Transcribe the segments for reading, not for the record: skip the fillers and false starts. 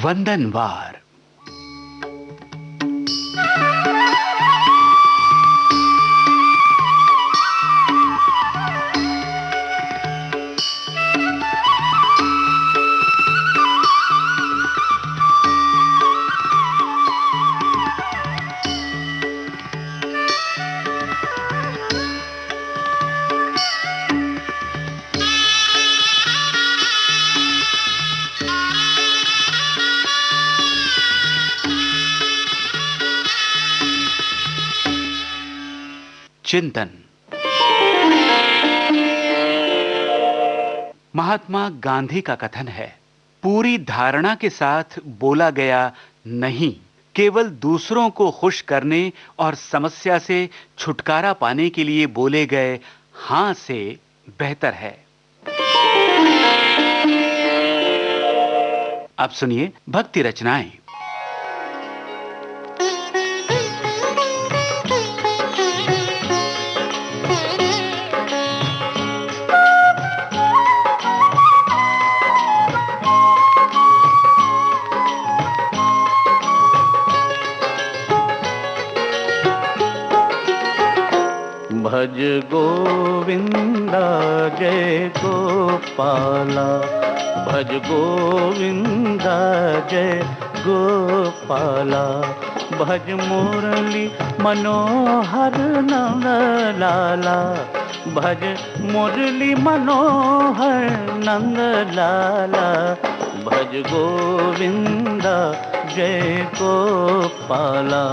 वंदनवार। चिंतन। महात्मा गांधी का कथन है, पूरी धारणा के साथ बोला गया नहीं केवल दूसरों को खुश करने और समस्या से छुटकारा पाने के लिए बोले गए हां से बेहतर है। अब सुनिए भक्ति रचनाएं। भज गोविंदा जय गोपाला, भज गोविंदा जय गोपाला, भज मुरली मनोहर नंद लाला, भज मुरली मनोहर नंद लाला, भज गोविंदा जय गोपाला,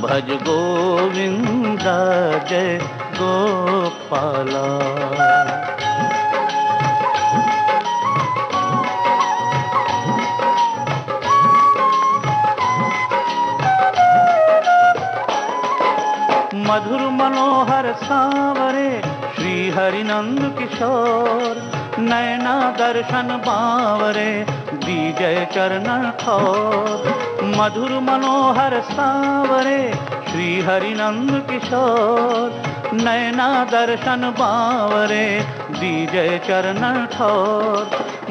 भज गोविंदा जय गोपाला। मधुर मनोहर सांवरे श्री हरि नंद किशोर, नैना दर्शन बावरे दीजय चरण ठोर। मधुर मनोहर सांवरे श्री हरि नंद किशोर, नैना दर्शन बावरे दीजय चरण ठोर।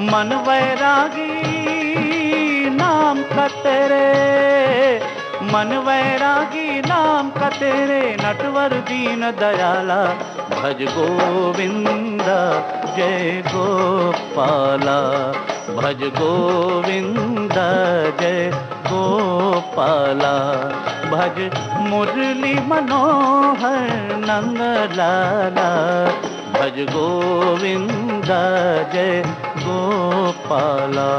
मन वैरागी नाम का तेरे, मन वैरागी नाम का तेरे, नटवर दीन दयाला, भज गोविंदा जय गोपाला, भज गोविंदा जय गोपाला, भज मुरली मनोहर नंद लाला, भज गोविंदा जय गोपाला।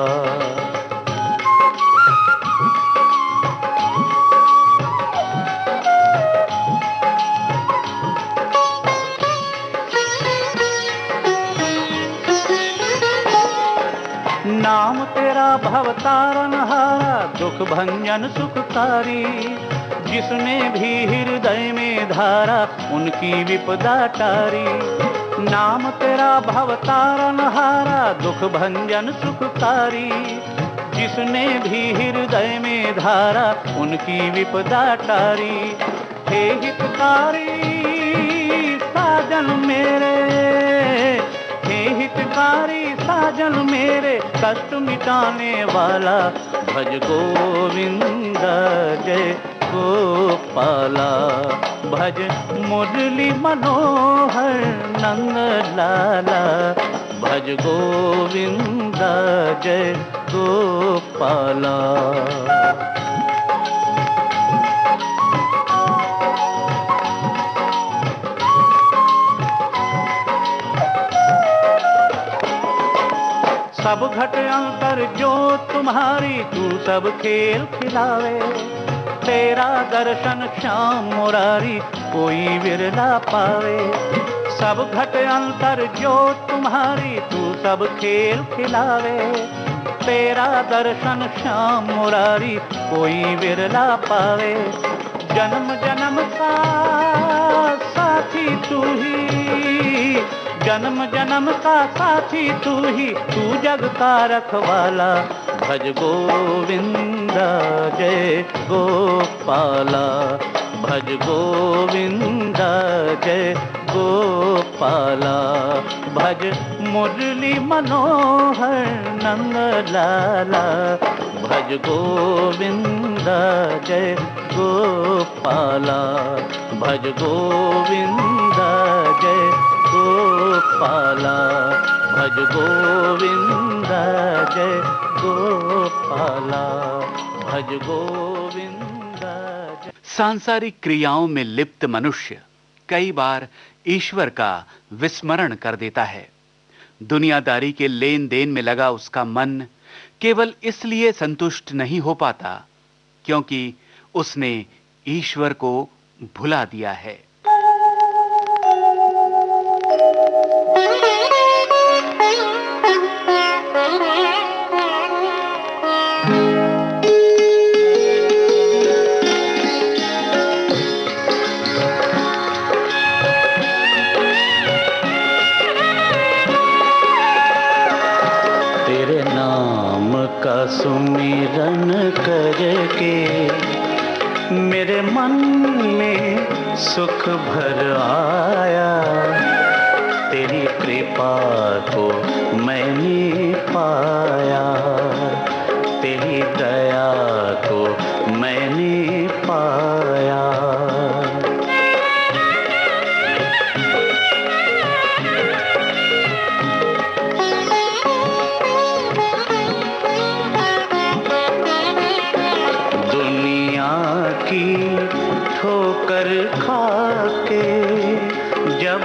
नाम तेरा भवतारण हारा, दुख भंजन सुखकारी, जिसने भी हृदय में धारा उनकी विपदा टारी। नाम तेरा भवतारण हारा, दुख भंजन सुखकारी, जिसने भी हृदय में धारा उनकी विपदा टारी। हे हितकारी साजन मेरे, हे हितकारी साजन मेरे, कष्ट मिटाने वाला, भज गोविंदा जय गोपाला, भज मुरली मनोहर नंद लाला, भज गोविंदा जय गोपाला। सब घट अंतर जो तुम्हारी, तू सब खेल खिलावे, तेरा दर्शन श्याम मुरारी कोई विरला पावे। सब घट अंतर जो तुम्हारी, तू सब खेल खिलावे, तेरा दर्शन श्याम मुरारी कोई विरला पावे। जन्म जन्म का साथी तू ही, जन्म जन्म का साथी तू ही, तू जग का रखवाला, भज गोविंदा जय गोपाला, भज गोविंदा जय गोपाला, भज मुरली मनोहर नंद लाला, भज गोविंद जय गोपाला, भज गोविंद जय गोपाला, भज गोविंद जय गोपाला, भज गोविंद जय। सांसारिक क्रियाओं में लिप्त मनुष्य कई बार ईश्वर का विस्मरण कर देता है। दुनियादारी के लेन देन में लगा उसका मन केवल इसलिए संतुष्ट नहीं हो पाता क्योंकि उसने ईश्वर को भुला दिया है। तेरे नाम का सुमिरन करके मेरे मन में सुख भर आया, तेरी कृपा को मैंने पाया, तेरी दया को मैंने पाया। ठोकर खाके जब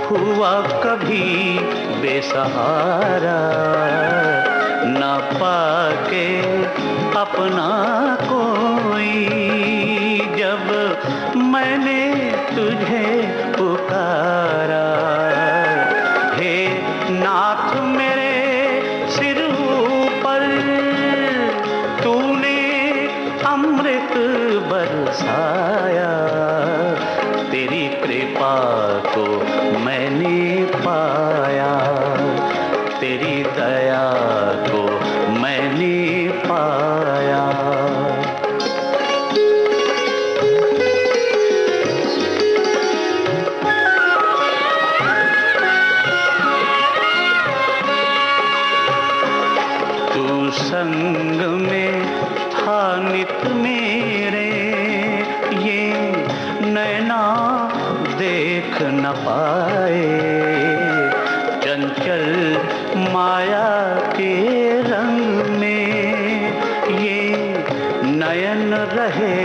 हुआ कभी बेसहारा, ना पाके अपना कोई, जब मैंने तुझे पुकारा, हे नाथ मेरे सिर ऊपर तूने अमृत बरसाया, तेरी कृपा को मैंने पाया, तेरी दया को मैंने पाया। तू संग में था नित मेरे, ये नैना देख न पाए, चंचल माया के रंग में ये नयन रहे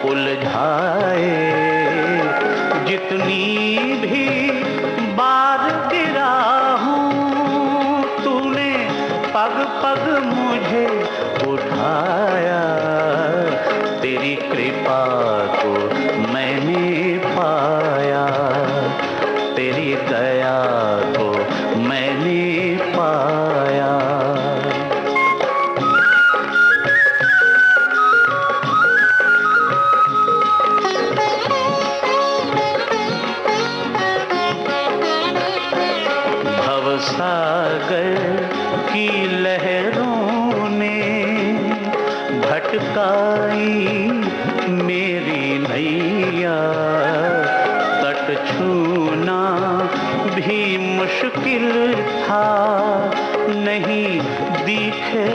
उलझाए, जितनी भी बार गिरा हूँ तूने पग पग मुझे उठाया, तेरी कृपा को मैंने पाया, तेरी दया को मैंने पाया। भवसागर की लहरों ने भटकाई मेरी नैया, तट छूना भी मुश्किल था, नहीं दिखे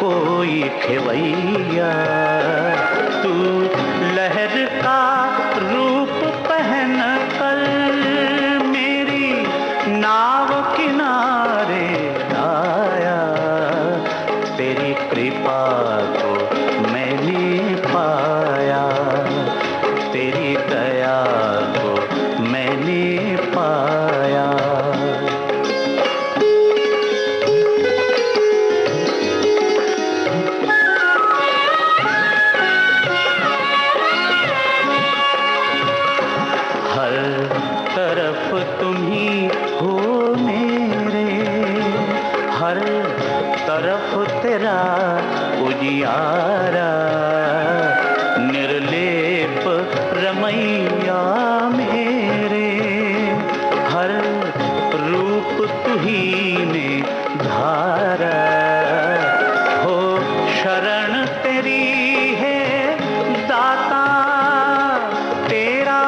कोई खेवैया, तू लहर का रूप पहन कर मेरी नाव किनारे आया, तेरी कृपा को मैंने पाया, तेरी दया को मैंने पाया। हर तरफ तुम ही हो मेरे, हर तरफ तेरा उजियारा, निर्लेप रमैया मेरे, हर रूप तुही ने धारा, हो शरण तेरी है दाता, तेरा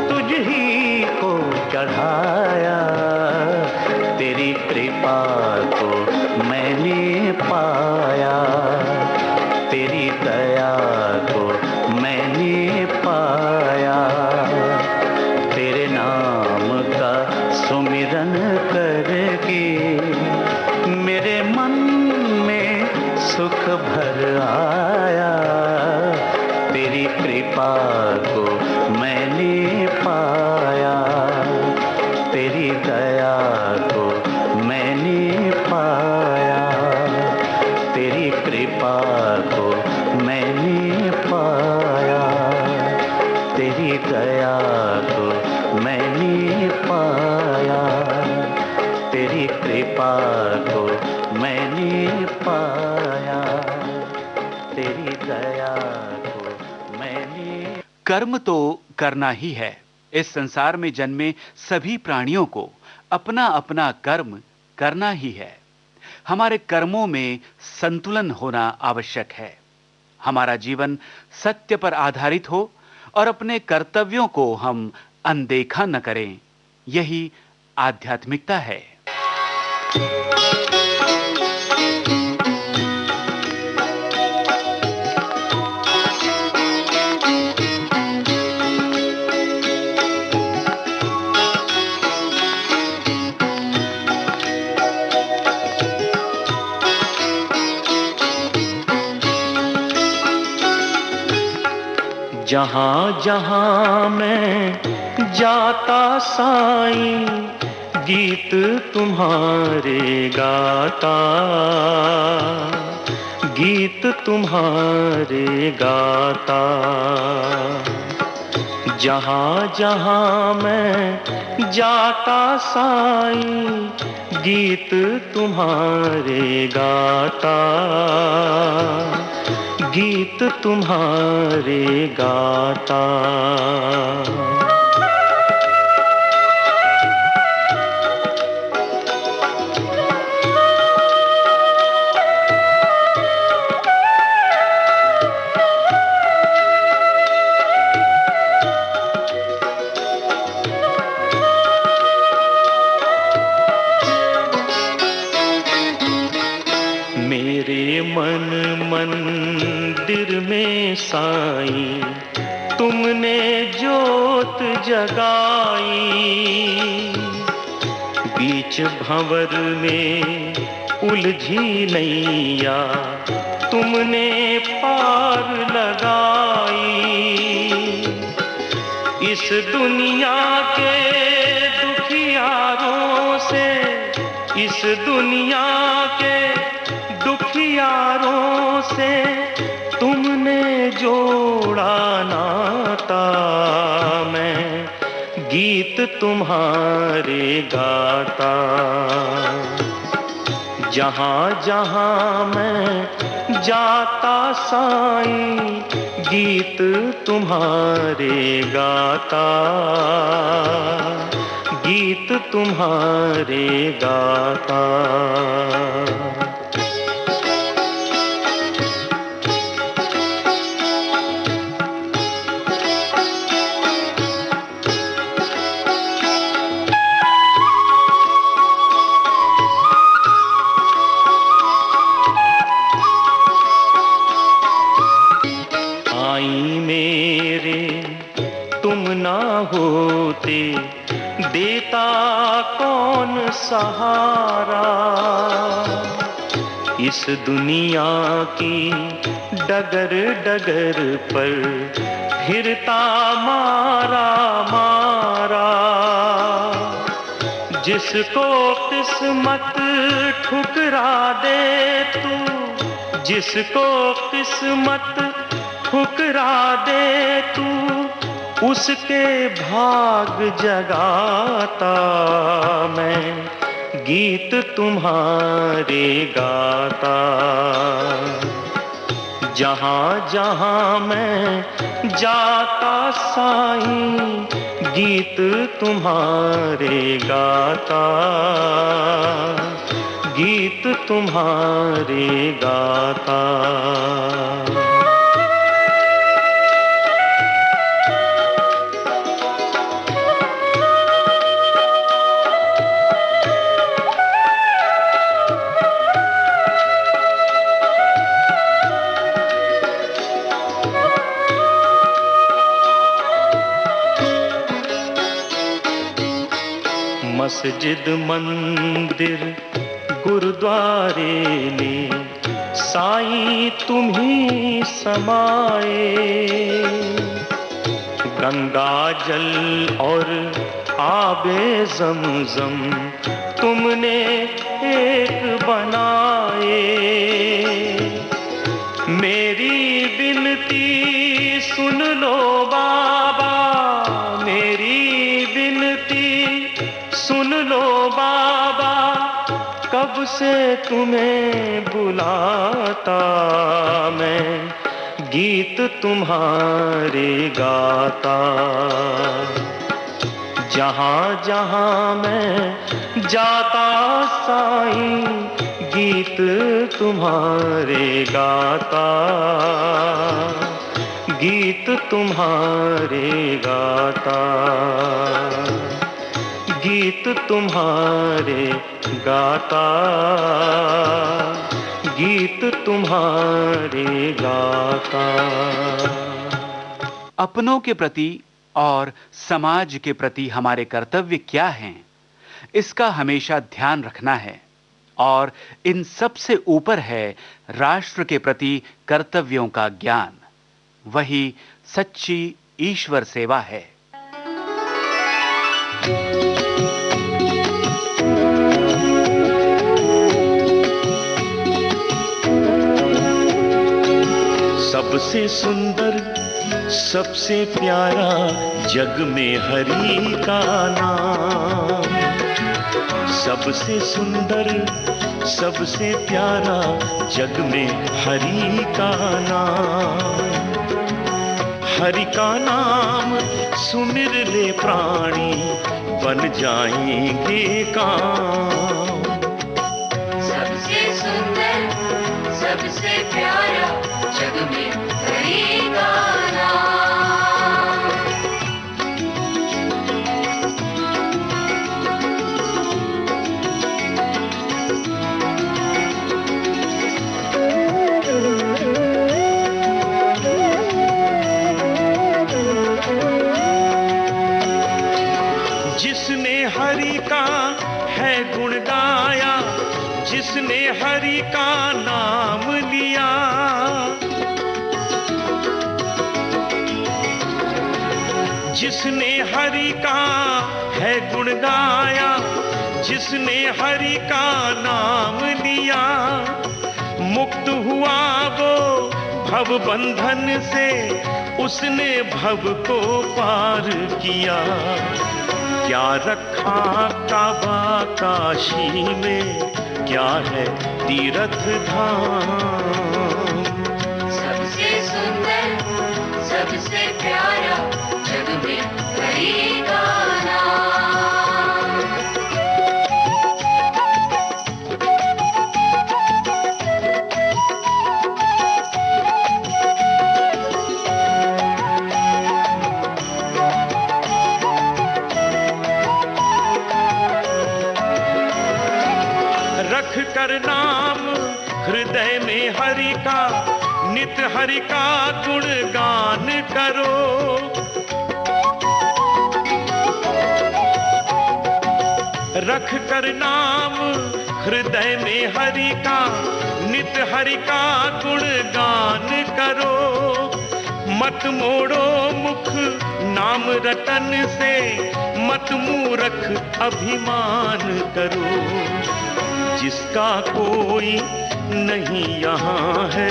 तुझ ही को चढ़ाया, पाया, तेरी दया को मैंने पाया। तेरे नाम का सुमिरन करके मेरे मन में सुख भर आया। तेरी कृपा को मैंने पाया, तेरी दया को मैंने पाया, तेरी कृपा को मैंने पाया, तेरी दया को मैंने पाया, तेरी कृपा को मैंने पाया, तेरी दया को मैंने। कर्म तो करना ही है। इस संसार में जन्मे सभी प्राणियों को अपना अपना कर्म करना ही है। हमारे कर्मों में संतुलन होना आवश्यक है। हमारा जीवन सत्य पर आधारित हो और अपने कर्तव्यों को हम अनदेखा न करें। यही आध्यात्मिकता है। जहाँ जहाँ मैं जाता साईं, गीत तुम्हारे गाता, गीत तुम्हारे गाता। जहाँ जहाँ मैं जाता साईं, गीत तुम्हारे गाता, गीत तुम्हारे गाता। मेरे मन मंदिर में साईं, तुमने जोत जगाई। बीच भंवर में उलझी नैया, तुमने पार लगाई। इस दुनिया के दुखियारों से, इस दुनिया के दुखियारों से तुमने जोड़ा नाता। मैं गीत तुम्हारे गाता। जहाँ जहाँ मैं जाता साईं, गीत तुम्हारे गाता, गीत तुम्हारे गाता। होते देता कौन सहारा। इस दुनिया की डगर डगर पर फिरता मारा मारा। जिसको किस्मत ठुकरा दे तू, जिसको किस्मत ठुकरा दे तू, उसके भाग जगाता। मैं गीत तुम्हारे गाता। जहाँ जहाँ मैं जाता साईं, गीत तुम्हारे गाता, गीत तुम्हारे गाता। मस्जिद मंदिर गुरुद्वारे में साईं तुम्ही समाए। गंगा जल और आबे ज़मज़म तुमने एक बनाए। मेरी बिनती सुन लो बाबा, मेरी बिनती सुन लो बाबा, कब से तुम्हें बुलाता मैं, गीत तुम्हारे गाता। जहाँ जहाँ मैं जाता साईं, गीत तुम्हारे गाता, गीत तुम्हारे गाता, गीत तुम्हारे गाता, गीत तुम्हारे गाता। अपनों के प्रति और समाज के प्रति हमारे कर्तव्य क्या हैं, इसका हमेशा ध्यान रखना है। और इन सबसे ऊपर है राष्ट्र के प्रति कर्तव्यों का ज्ञान। वही सच्ची ईश्वर सेवा है। सबसे सुंदर सबसे प्यारा जग में हरि का नाम। सबसे सुंदर सबसे प्यारा जग में हरि का नाम। हरि का नाम सुमिर ले प्राणी, बन जाएंगे काम। सबसे सुंदर सबसे प्यारा जग में हरि का नाम। जिसने हरि का है गुण गाया, जिसने हरि का नाम लिया, जिसने हरि का है गुण गाया, जिसने हरि का नाम लिया, मुक्त हुआ वो भव बंधन से, उसने भव को पार किया। क्या रखा काबा काशी में, क्या है तीर्थ धाम। सबसे सुंदर सबसे प्यारा जग में हरि का नाम। रख कर नाम हृदय में हरि का, नित हरि का गुणगान करो। रख कर नाम हृदय में हरि का, नित हरि का गुणगान करो। मत मोड़ो मुख नाम रटन से, मत मूरख अभिमान करो। जिसका कोई नहीं यहाँ है,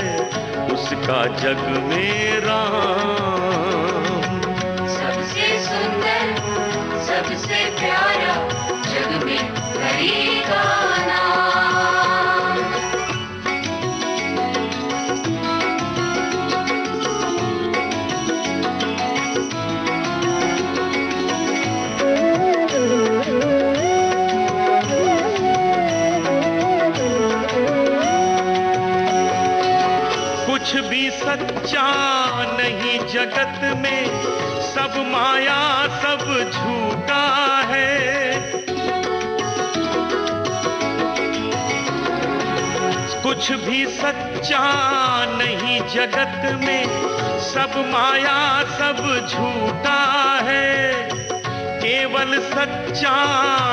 उसका जग में राम। सबसे सुंदर सबसे प्यारा जग में हरि का नाम। कुछ भी सच्चा नहीं जगत में, सब माया सब झूठा है। कुछ भी सच्चा नहीं जगत में, सब माया सब झूठा है। केवल निर्मल सच्चा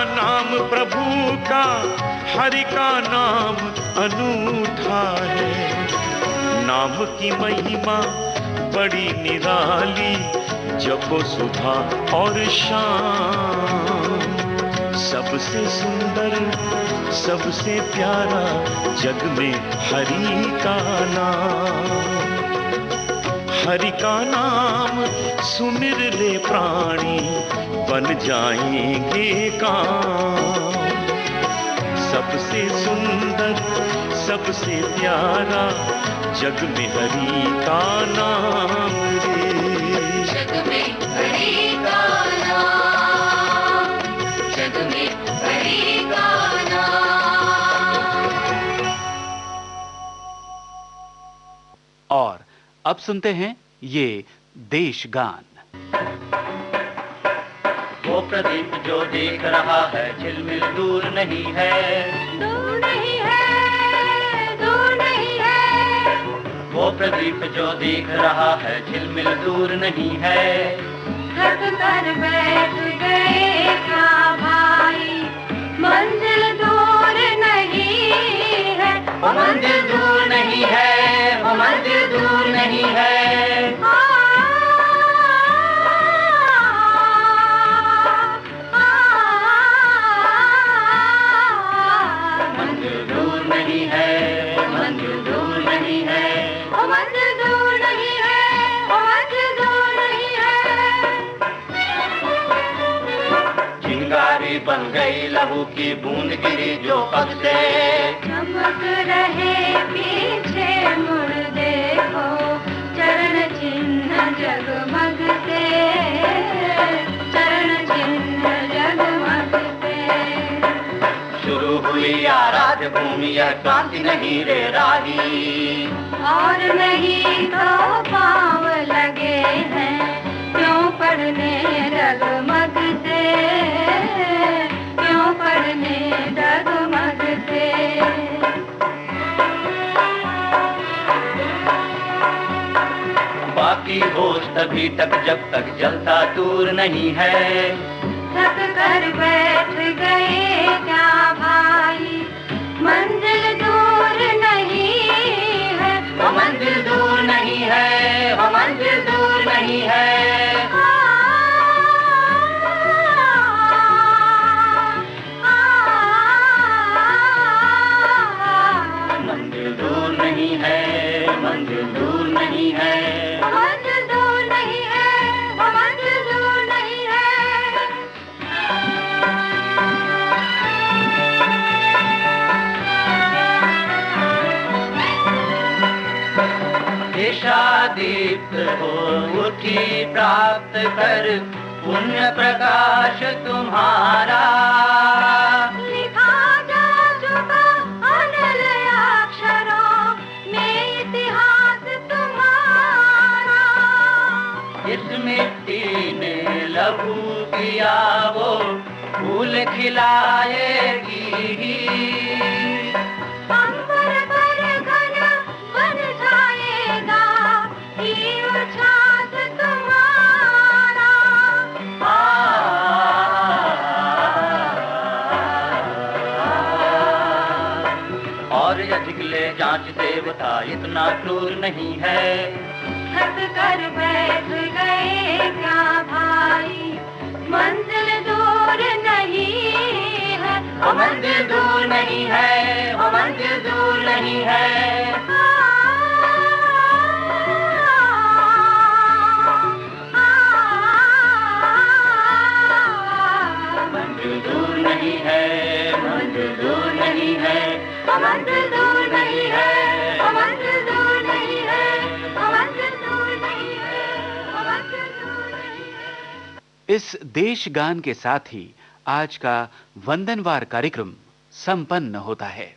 नाम प्रभु का, हरि का नाम अनूठा है। नाम की महिमा बड़ी निराली, जपो सुबह और शाम। सबसे सुंदर सबसे प्यारा जग में हरि का नाम। हरि का नाम सुमिर ले प्राणी, बन जाएंगे काम। सबसे सुंदर सबसे प्यारा जग में हरि का नाम रे। जग में हरि का नाम, जग में हरि का नाम। और अब सुनते हैं ये देश गान। वो प्रदीप जो देख रहा है झिलमिल दूर नहीं है, दूर नहीं है, दूर नहीं है। वो प्रदीप जो देख रहा है झिलमिल दूर नहीं है। थक कर बैठ गए क्या भाई, मंजिल दूर नहीं है। वो मंदिर दूर नहीं है, वो मंदिर दूर नहीं है। मंदिर दूर नहीं है, मंदिर दूर नहीं है। ओ मंजिल दूर नहीं है, ओ मंजिल दूर नहीं है। चिंगारी बन गई लहू की बूंद गिरी जो पग से। चमक रहे पीछे मुड़ देखो, चरण चिन्ह जगमगते, चरण चिन्ह जगमगते। शुरू हुई आराध्य भूमि यह क्रांति नहीं रे राही। और नहीं तो पाँव लगे हैं, क्यों पढ़ने डगमगते, क्यों पढ़ने डगमगते। बाकी होश तभी तक जब तक जलता दूर नहीं है। थक कर बैठ गए क्या भाई, मंजिल दूर नहीं है। वो मंदिर दूर नहीं है, वो मंदिर दूर नहीं है। मंदिर दूर नहीं है, मंदिर दूर नहीं है। मंजिल दूर नहीं है, वो मंजिल दूर नहीं है। दिशादीप्त हो उठी प्राप्त कर पुण्य प्रकाश तुम्हारा। लिखा जा चुका अनल अक्षरों में इतिहास तुम्हारा। इस मिट्टी ने लहू किया वो फूल खिलाएगी। अंबर पर घन बन जाएगा ये उछास तुम्हारा। और अधिक ले जांच देवता इतना क्रूर नहीं है। थक कर बैठ गए क्या भाई, मंजिल दूर नहीं है। वो मंदिर दूर नहीं है, वो मंदिर दूर नहीं है। मंदिर दूर नहीं है, मंदिर दूर नहीं है। वो मंजिल दूर नहीं है, वो मंजिल दूर नहीं है, वो मंजिल दूर नहीं है, वो मंजिल दूर नहीं है। इस देश गान के साथ ही आज का वंदनवार कार्यक्रम संपन्न होता है।